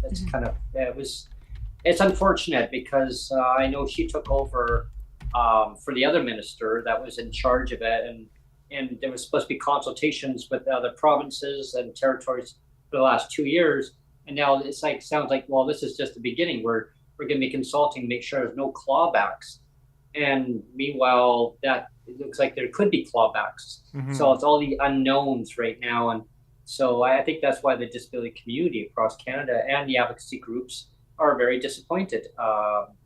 that's kind of, it's unfortunate because I know she took over for the other minister that was in charge of it, and there was supposed to be consultations with the provinces and territories for the last 2 years. And now it's sounds like, well, this is just the beginning. We're going to be consulting, make sure there's no clawbacks. And meanwhile, it looks like there could be clawbacks. So it's all the unknowns right now. And so I think that's why the disability community across Canada and the advocacy groups are very disappointed.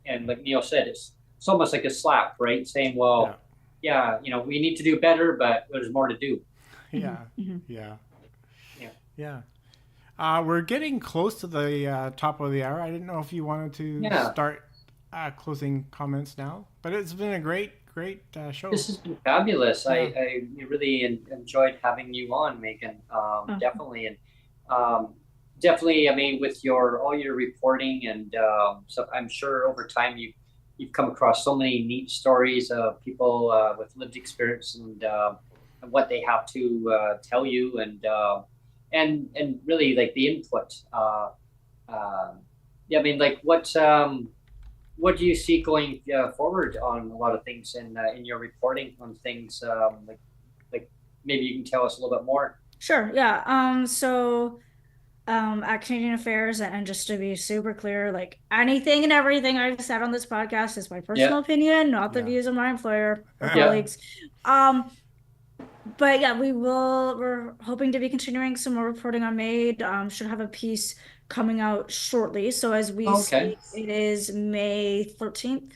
And like Neil said, it's almost like a slap, right? Saying, well, we need to do better, but there's more to do. Yeah. We're getting close to the top of the hour. I didn't know if you wanted to start closing comments now, but it's been a great show. This has been fabulous. I really enjoyed having you on, Meagan. Definitely. And definitely, I mean, with all your reporting, and so I'm sure over time you've come across so many neat stories of people with lived experience and what they have to tell you, and really like the input. I mean, like what do you see going forward on a lot of things in your reporting on things? Like maybe you can tell us a little bit more. Sure. Yeah. So at Canadian Affairs, and just to be super clear, like anything and everything I've said on this podcast is my personal opinion, not the views of my employer or colleagues. But yeah, we're hoping to be continuing some more reporting on MAiD. Should have a piece coming out shortly. So as we speak, it is May 13th.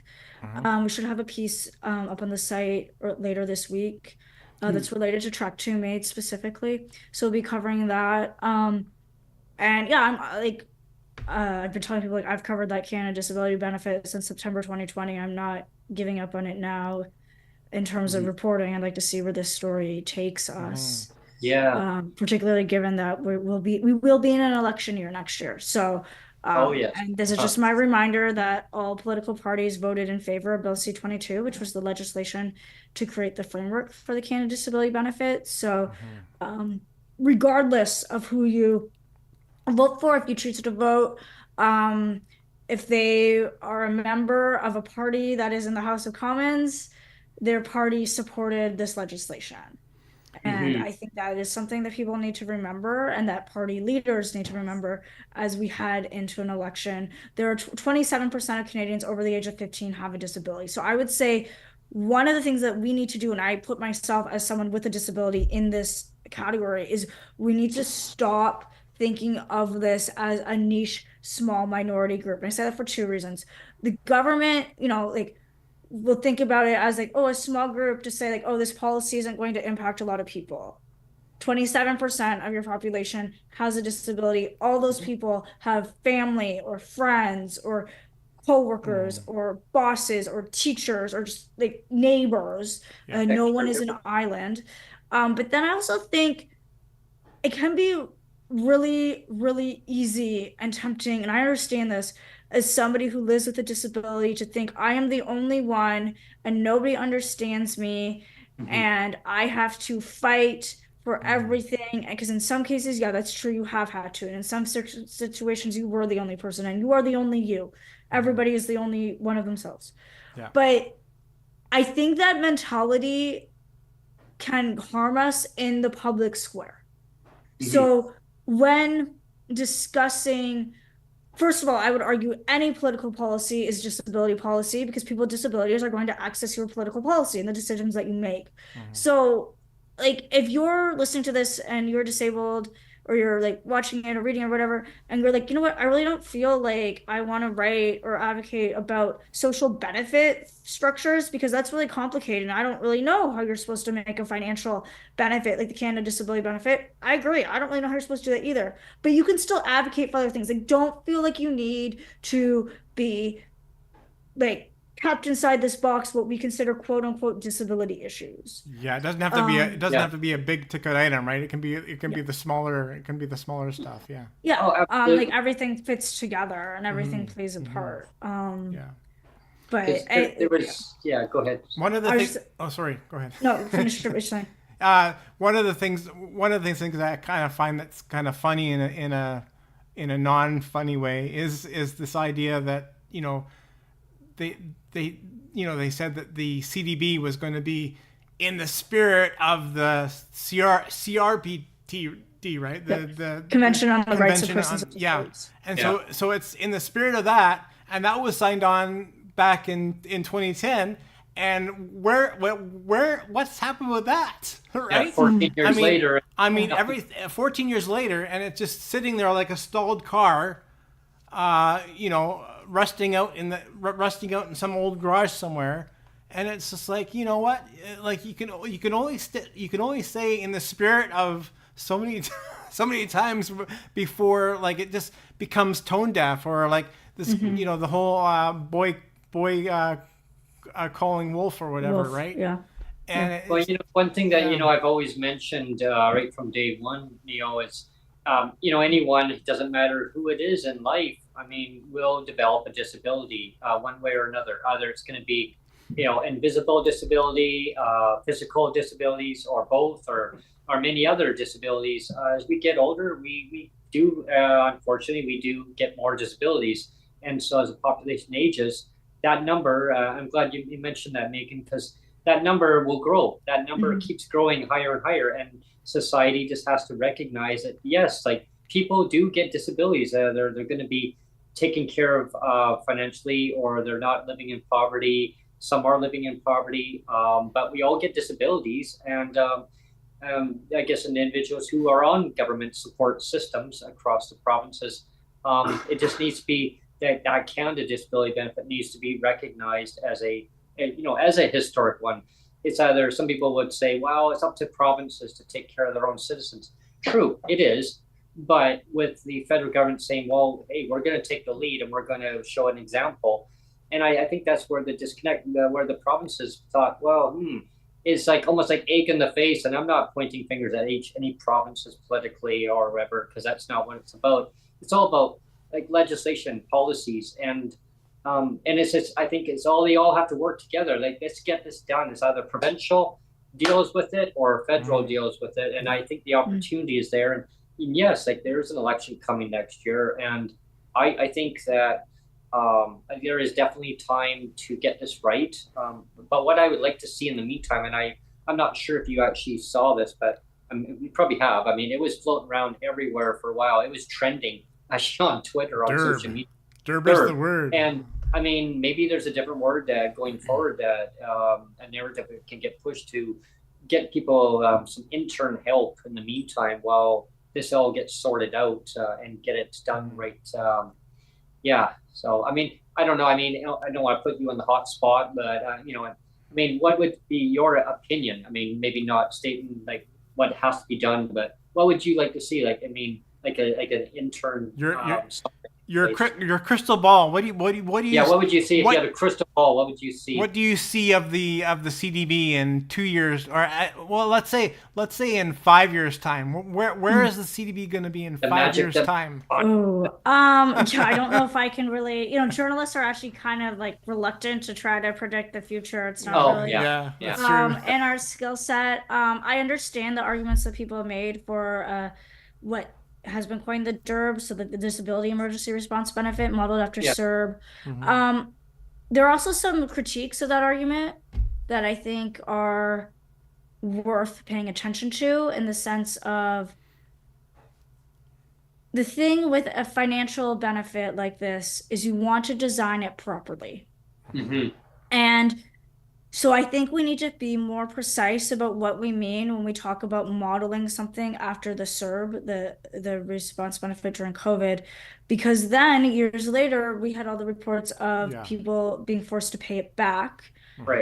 We should have a piece up on the site later this week that's related to Track 2 MAiD specifically. So we'll be covering that. And yeah, I'm like, I've been telling people, like, I've covered that Canada Disability Benefit since September 2020. I'm not giving up on it now in terms of reporting. I'd like to see where this story takes us. Particularly given that we will be in an election year next year. So and this is just my reminder that all political parties voted in favor of Bill C-22, which was the legislation to create the framework for the Canada Disability Benefit. So regardless of who you vote for, if you choose to vote, if they are a member of a party that is in the House of Commons, their party supported this legislation. And I think that is something that people need to remember, and that party leaders need to remember as we head into an election. There are 27% of Canadians over the age of 15 have a disability. So I would say one of the things that we need to do, and I put myself as someone with a disability in this category, is we need to stop thinking of this as a niche, small minority group. And I say that for two reasons. The government, we'll think about it as like, oh, a small group to say like, oh, this policy isn't going to impact a lot of people. 27% of your population has a disability. All those people have family or friends or co-workers or bosses or teachers or just like neighbors. No one is an island. But then I also think it can be really, really easy and tempting, and I understand this, as somebody who lives with a disability, to think I am the only one and nobody understands me, and I have to fight for everything. Because in some cases, that's true, you have had to. And in some situations, you were the only person, and you are the only you. Everybody is the only one of themselves. But I think that mentality can harm us in the public square. So when discussing first of all, I would argue any political policy is disability policy because people with disabilities are going to access your political policy and the decisions that you make. So, like, if you're listening to this and you're disabled or you're like watching it or reading or whatever, and you're like, you know what, I really don't feel like I want to write or advocate about social benefit structures because that's really complicated. And I don't really know how you're supposed to make a financial benefit, like the Canada Disability Benefit. I agree. I don't really know how you're supposed to do that either. But you can still advocate for other things. Like, don't feel like you need to be like kept inside this box what we consider quote unquote disability issues. Yeah, it doesn't have to be it doesn't Yeah. have to be a big ticket item, right? It can be the smaller stuff. Yeah. Yeah. Oh, absolutely. Like everything fits together and everything plays a part. Yeah. But 'Cause there was, yeah, go ahead. One of the I things. was- Oh, sorry. Go ahead. no, finish what you're saying. One of the things that I kind of find that's kind of funny in a non-funny way is this idea that, you know, they they said that the CDB was going to be in the spirit of the CRPD, right? The Convention on the Rights of Convention Persons on- with yeah. Disabilities. And Yeah. so it's in the spirit of that, and that was signed on back in 2010. And what's happened with that, right? Yeah, 14 years later. I mean, 14 years later, and it's just sitting there like a stalled car, you know, rusting out in some old garage somewhere, and it's just like, you know what, like you can only say in the spirit of so many times before like it just becomes tone deaf, or like this, you know, the whole boy calling wolf or whatever, Wolf, right? Yeah. And Well, you know, one thing that, yeah. you know, I've always mentioned right from day one, Neo, is, you know, anyone, it doesn't matter who it is in life, I mean, will develop a disability one way or another. Either it's going to be, you know, invisible disability, physical disabilities, or both, or many other disabilities. As we get older, we do, unfortunately, we do get more disabilities. And so as the population ages, that number, I'm glad you mentioned that, Meagan, because that number will grow. That number keeps growing higher and higher. And society just has to recognize that, yes, like people do get disabilities. They're going to be taken care of financially, or they're not living in poverty. Some are living in poverty, but we all get disabilities. And I guess individuals who are on government support systems across the provinces, it just needs to be that Canada Disability Benefit needs to be recognized as as a historic one. It's either, some people would say, well, it's up to provinces to take care of their own citizens. True, it is. But with the federal government saying, well, hey, we're going to take the lead and we're going to show an example. And I think that's where the disconnect, where the provinces thought, well, it's like almost like egg in the face. And I'm not pointing fingers at any provinces politically or whatever, because that's not what it's about. It's all about like legislation, policies, and it's just, I think it's all, they all have to work together. Like, let's get this done. It's either provincial deals with it or federal deals with it. And I think the opportunity is there. And yes, like there's an election coming next year, and I think that there is definitely time to get this right. But what I would like to see in the meantime, and I'm not sure if you actually saw this, but we probably have. I mean, it was floating around everywhere for a while. It was trending actually on Twitter, on social media. DERB is the word. And I mean, maybe there's a different word going forward that a narrative can get pushed to get people some intern help in the meantime while this all gets sorted out and get it done right. Yeah. So, I mean, I don't know. I mean, I don't want to put you on the hot spot, but, you know, I mean, what would be your opinion? I mean, maybe not stating like what has to be done, but what would you like to see? Like, I mean, like an intern. Your crystal ball. What do you? Yeah, what would you see if you had a crystal ball? What would you see? What do you see of the CDB in 2 years, or well, let's say in 5 years' time? Where is the CDB going to be in 5 years' time? Oh, yeah, I don't know if I can really. You know, journalists are actually kind of like reluctant to try to predict the future. It's not really. Yeah, that's true. In our skill set, I understand the arguments that people have made for what has been coined the DERB, so the Disability Emergency Response Benefit, modeled after CERB. There are also some critiques of that argument that I think are worth paying attention to, in the sense of the thing with a financial benefit like this is you want to design it properly. Mm-hmm. And so I think we need to be more precise about what we mean when we talk about modeling something after the CERB, the response benefit during COVID, because then years later we had all the reports of people being forced to pay it back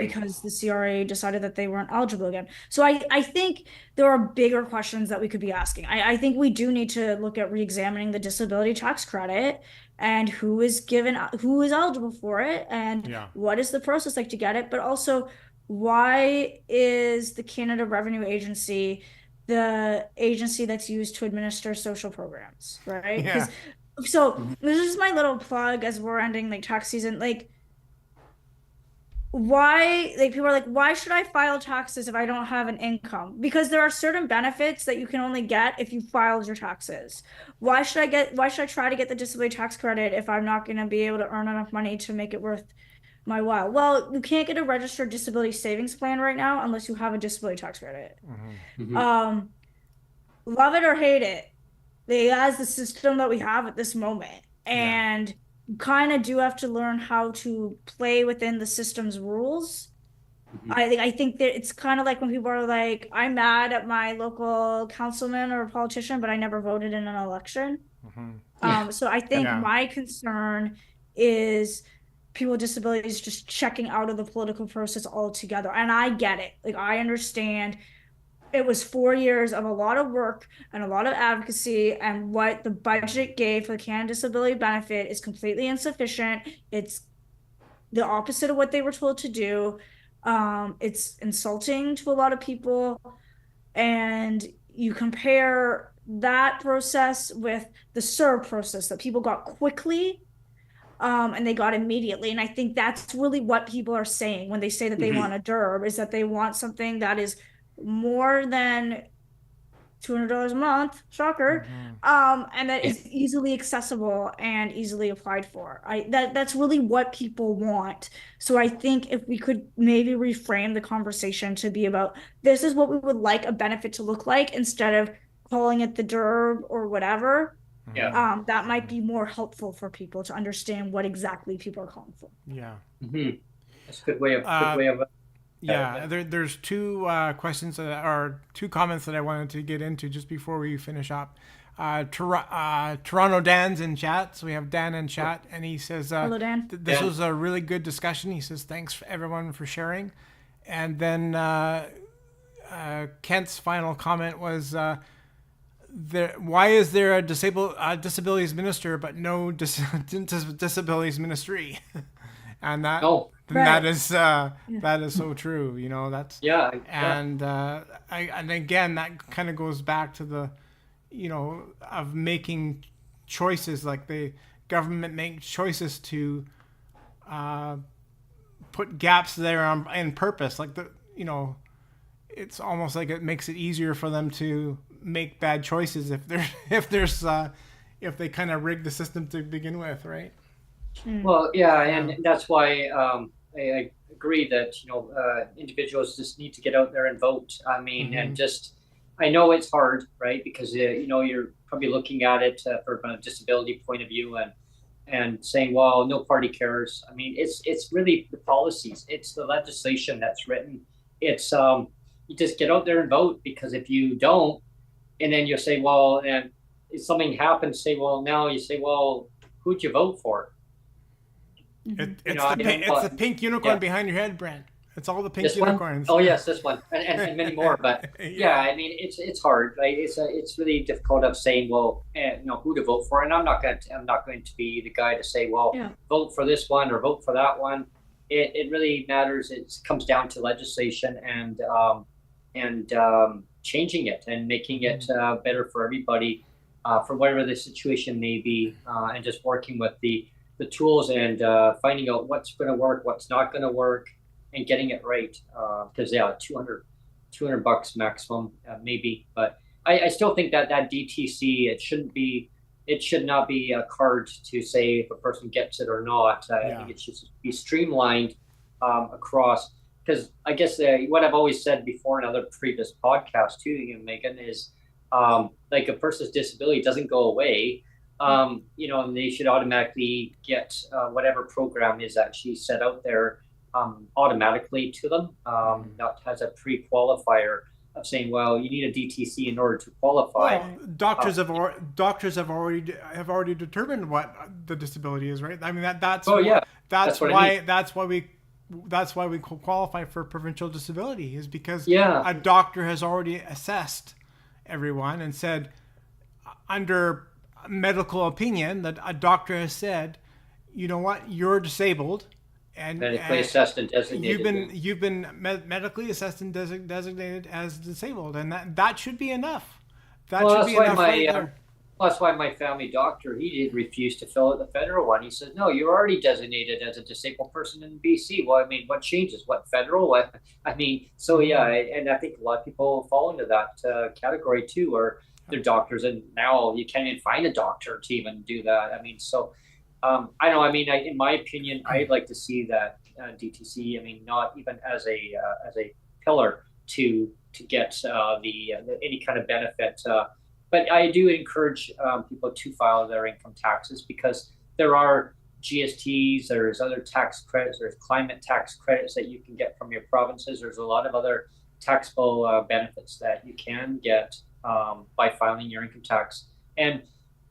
because the CRA decided that they weren't eligible again. So I think there are bigger questions that we could be asking. I think we do need to look at re-examining the disability tax credit and who is eligible for it, and what is the process like to get it, but also why is the Canada Revenue Agency the agency that's used to administer social programs, right? Because so this is my little plug as we're ending like tax season. Like, why, like, people are like, why should I file taxes if I don't have an income? Because there are certain benefits that you can only get if you filed your taxes. Why should I try to get the disability tax credit if I'm not going to be able to earn enough money to make it worth my while? Well, you can't get a registered disability savings plan right now unless you have a disability tax credit. Love it or hate it, that's the system that we have at this moment. And kind of do have to learn how to play within the system's rules. I think that it's kind of like when people are like, I'm mad at my local councilman or politician, but I never voted in an election. So I think my concern is people with disabilities just checking out of the political process altogether. And I get it. Like, I understand it was 4 years of a lot of work and a lot of advocacy, and what the budget gave for the Canada Disability Benefit is completely insufficient. It's the opposite of what they were told to do. It's insulting to a lot of people, and you compare that process with the CERB process that people got quickly, and they got immediately. And I think that's really what people are saying when they say that they want a DERB, is that they want something that is more than $200 a month, shocker, and that is easily accessible and easily applied for. That's really what people want. So I think if we could maybe reframe the conversation to be about, this is what we would like a benefit to look like, instead of calling it the DERB or whatever. That might be more helpful for people to understand what exactly people are calling for. That's a good way of there's two questions two comments that I wanted to get into just before we finish up. Toronto Dan's in chat, so we have Dan in chat, and he says, hello, Dan. This was a really good discussion. He says, thanks for everyone for sharing. And then Kent's final comment was, why is there a disabilities minister but no disabilities ministry? And that that is so true. You know, that's and again, that kind of goes back to the, of making choices. Like, the government makes choices to put gaps there in purpose. Like, it's almost like it makes it easier for them to make bad choices if they kind of rig the system to begin with, right? Well, and that's why I agree that individuals just need to get out there and vote. I mean, and just, I know it's hard, right? Because you're probably looking at it from a disability point of view, and saying, well, no party cares. I mean, it's really the policies, it's the legislation that's written. It's you just get out there and vote, because if you don't, and then you say, well, and if something happens, say, well, now you say, well, who'd you vote for? It's the pink unicorn behind your head, Brent. It's all the pink unicorns. Oh yes, this one, and many more. But I mean, it's hard, right? It's really difficult of saying, well, who to vote for. And I'm not going to be the guy to say, well, vote for this one or vote for that one. It really matters. It comes down to legislation and changing it and making it better for everybody, for whatever the situation may be, and just working with the tools and finding out what's going to work, what's not going to work, and getting it right. Because $200 maximum, maybe. But I still think that DTC, it should not be a card to say if a person gets it or not. I think it should be streamlined across. Because I guess what I've always said before in other previous podcasts too, Meagan, is like a person's disability doesn't go away. And they should automatically get whatever program is actually set out there automatically to them, not as a pre-qualifier of saying, well, you need a DTC in order to qualify. Well, doctors have already determined what the disability is, right? I mean that's why we qualify for provincial disability, is because a doctor has already assessed everyone and said, under medical opinion, that a doctor has said, you know what, you're disabled. And medically assessed and designated. You've been medically assessed and designated as disabled, and that should be enough. That's why my family doctor, he did refuse to fill out the federal one. He said, no, you're already designated as a disabled person in BC. Well, I mean, what changes? What federal? What? I mean, so yeah, and I think a lot of people fall into that category too, or they're doctors, and now you can't even find a doctor to even do that. I mean, so. I know. I mean, in my opinion, I'd like to see that DTC. I mean, not even as a pillar to get any kind of benefit. But I do encourage people to file their income taxes, because there are GSTs, there's other tax credits, there's climate tax credits that you can get from your provinces. There's a lot of other taxable benefits that you can get by filing your income tax. And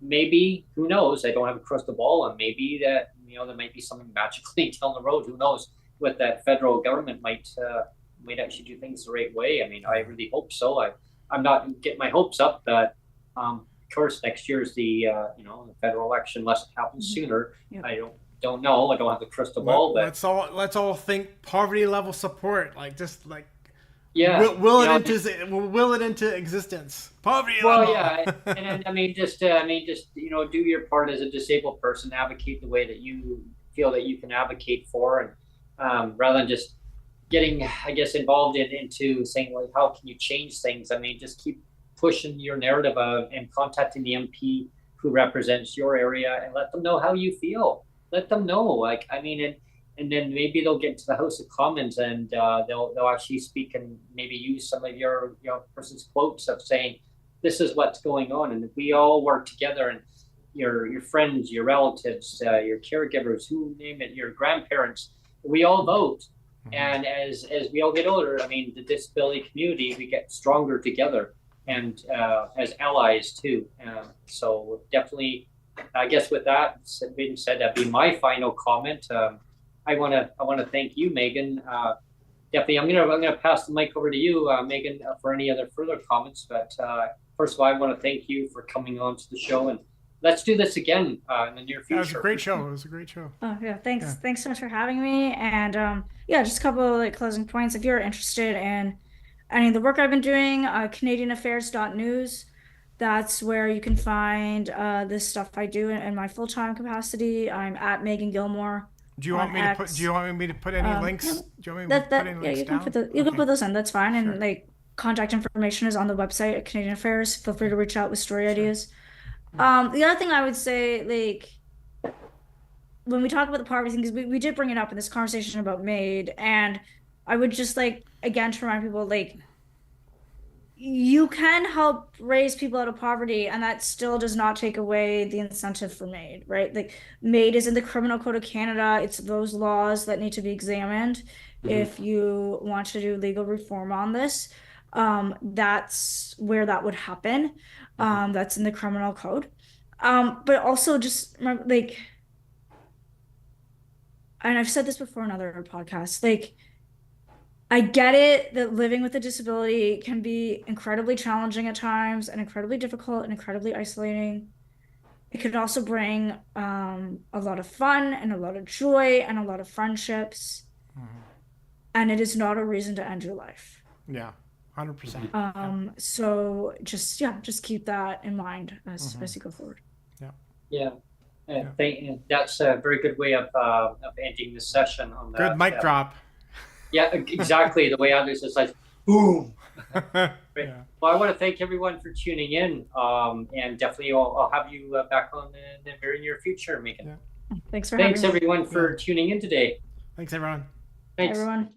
maybe, who knows, I don't have a crystal ball, and maybe that, there might be something magically down the road, who knows, with that federal government might actually do things the right way. I mean, I really hope so. I'm not getting my hopes up that, of course, next year is the the federal election, unless it happens sooner. Yep. I don't know. I don't have the crystal ball, but let's all think poverty level support, will it into existence. Poverty well, level. Yeah, and I mean, just do your part as a disabled person, advocate the way that you feel that you can advocate for, and rather than just getting, I guess, involved into saying, like, how can you change things? I mean, just keep pushing your narrative and contacting the MP who represents your area, and let them know how you feel. Let them know, and then maybe they'll get to the House of Commons, and they'll actually speak and maybe use some of your person's quotes of saying, this is what's going on, and if we all work together, and your friends, your relatives, your caregivers, who name it, your grandparents, we all vote. And as we all get older, I mean, the disability community, we get stronger together, and as allies too. So definitely, I guess with that being said, that'd be my final comment. I want to thank you, Meagan. Definitely, I'm gonna pass the mic over to you, Meagan, for any other further comments. But first of all, I want to thank you for coming on to the show, and let's do this again in the near future. It was a great show. It was a great show. Oh yeah, thanks. Yeah. Thanks so much for having me. And just a couple of closing points. If you're interested in any of the work I've been doing, CanadianAffairs.news. That's where you can find this stuff I do in my full-time capacity. I'm at Meagan Gillmore. Do you want me to put any links? Do you want me to put any links down? You can put those in. That's fine. Sure. And contact information is on the website at Canadian Affairs. Feel free to reach out with story ideas. The other thing I would say, when we talk about the poverty thing, because we did bring it up in this conversation about MAiD, and I would just again to remind people, you can help raise people out of poverty, and that still does not take away the incentive for MAiD, right? MAiD is in the Criminal Code of Canada. It's those laws that need to be examined if you want to do legal reform on this. That's where that would happen. That's in the Criminal Code. But also just remember, and I've said this before in other podcasts, I get it that living with a disability can be incredibly challenging at times, and incredibly difficult and incredibly isolating. It could also bring a lot of fun and a lot of joy and a lot of friendships. And it is not a reason to end your life. Yeah, 100%. So just keep that in mind as you go forward. Yeah. That's a very good way of ending this session on that. Good mic drop. Yeah, exactly. The way others is boom. Right. Yeah. Well, I want to thank everyone for tuning in, and definitely I'll have you back on in the very near future, Meagan. Yeah. Thanks everyone for tuning in today. Thanks everyone. Thanks everyone.